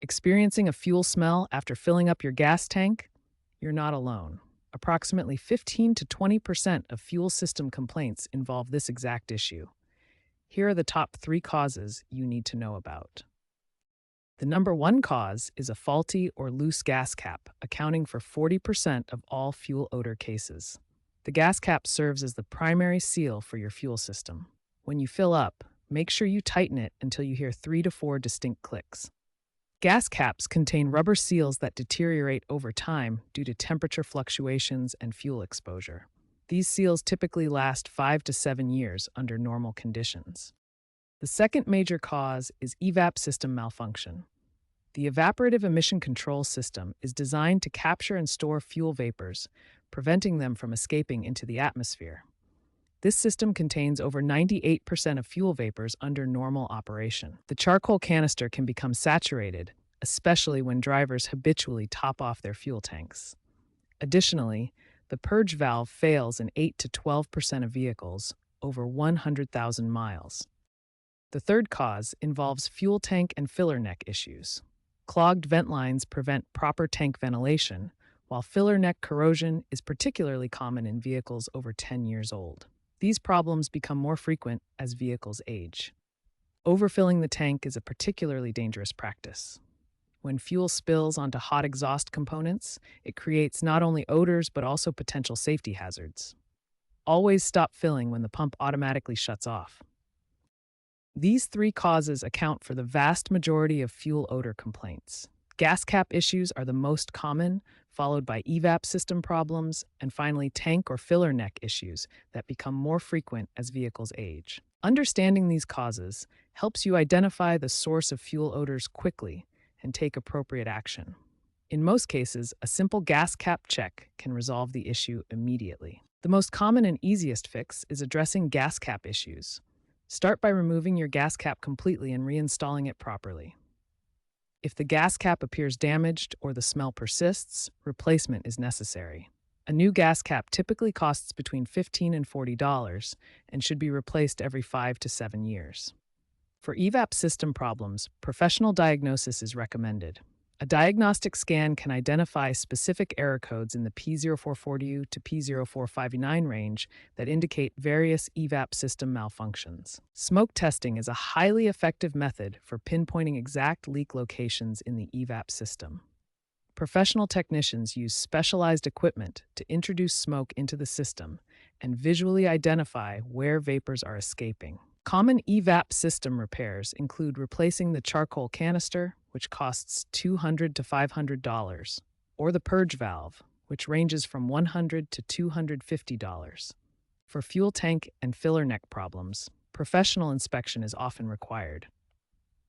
Experiencing a fuel smell after filling up your gas tank? You're not alone. Approximately 15 to 20% of fuel system complaints involve this exact issue. Here are the top 3 causes you need to know about. The number one cause is a faulty or loose gas cap, accounting for 40% of all fuel odor cases. The gas cap serves as the primary seal for your fuel system. When you fill up, make sure you tighten it until you hear 3 to 4 distinct clicks. Gas caps contain rubber seals that deteriorate over time due to temperature fluctuations and fuel exposure. These seals typically last 5 to 7 years under normal conditions. The second major cause is evap system malfunction. The evaporative emission control system is designed to capture and store fuel vapors, preventing them from escaping into the atmosphere. This system contains over 98% of fuel vapors under normal operation. The charcoal canister can become saturated, especially when drivers habitually top off their fuel tanks. Additionally, the purge valve fails in 8 to 12% of vehicles over 100,000 miles. The third cause involves fuel tank and filler neck issues. Clogged vent lines prevent proper tank ventilation, while filler neck corrosion is particularly common in vehicles over 10 years old. These problems become more frequent as vehicles age. Overfilling the tank is a particularly dangerous practice. When fuel spills onto hot exhaust components, it creates not only odors but also potential safety hazards. Always stop filling when the pump automatically shuts off. These 3 causes account for the vast majority of fuel odor complaints. Gas cap issues are the most common, followed by evap system problems, and finally tank or filler neck issues that become more frequent as vehicles age. Understanding these causes helps you identify the source of fuel odors quickly and take appropriate action. In most cases, a simple gas cap check can resolve the issue immediately. The most common and easiest fix is addressing gas cap issues. Start by removing your gas cap completely and reinstalling it properly. If the gas cap appears damaged or the smell persists, replacement is necessary. A new gas cap typically costs between $15 and $40 and should be replaced every 5 to 7 years. For evap system problems, professional diagnosis is recommended. A diagnostic scan can identify specific error codes in the P0440 to P0459 range that indicate various evap system malfunctions. Smoke testing is a highly effective method for pinpointing exact leak locations in the evap system. Professional technicians use specialized equipment to introduce smoke into the system and visually identify where vapors are escaping. Common evap system repairs include replacing the charcoal canister, which costs $200 to $500, or the purge valve, which ranges from $100 to $250. For fuel tank and filler neck problems, professional inspection is often required.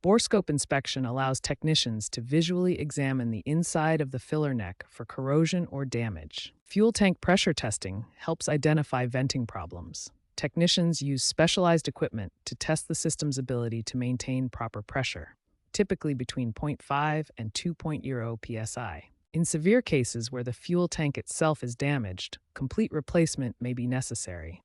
Borescope inspection allows technicians to visually examine the inside of the filler neck for corrosion or damage. Fuel tank pressure testing helps identify venting problems. Technicians use specialized equipment to test the system's ability to maintain proper pressure, typically between 0.5 and 2.0 psi. In severe cases where the fuel tank itself is damaged, complete replacement may be necessary.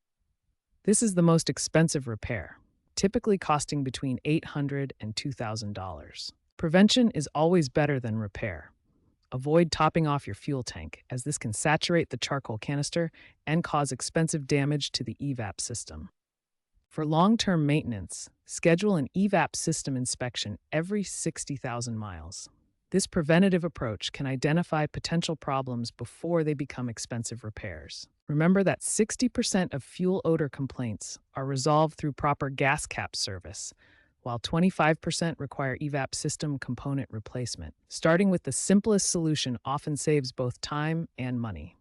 This is the most expensive repair, typically costing between $800 and $2,000. Prevention is always better than repair. Avoid topping off your fuel tank, as this can saturate the charcoal canister and cause expensive damage to the evap system. For long-term maintenance, schedule an evap system inspection every 60,000 miles. This preventative approach can identify potential problems before they become expensive repairs. Remember that 60% of fuel odor complaints are resolved through proper gas cap service, while 25% require evap system component replacement. Starting with the simplest solution often saves both time and money.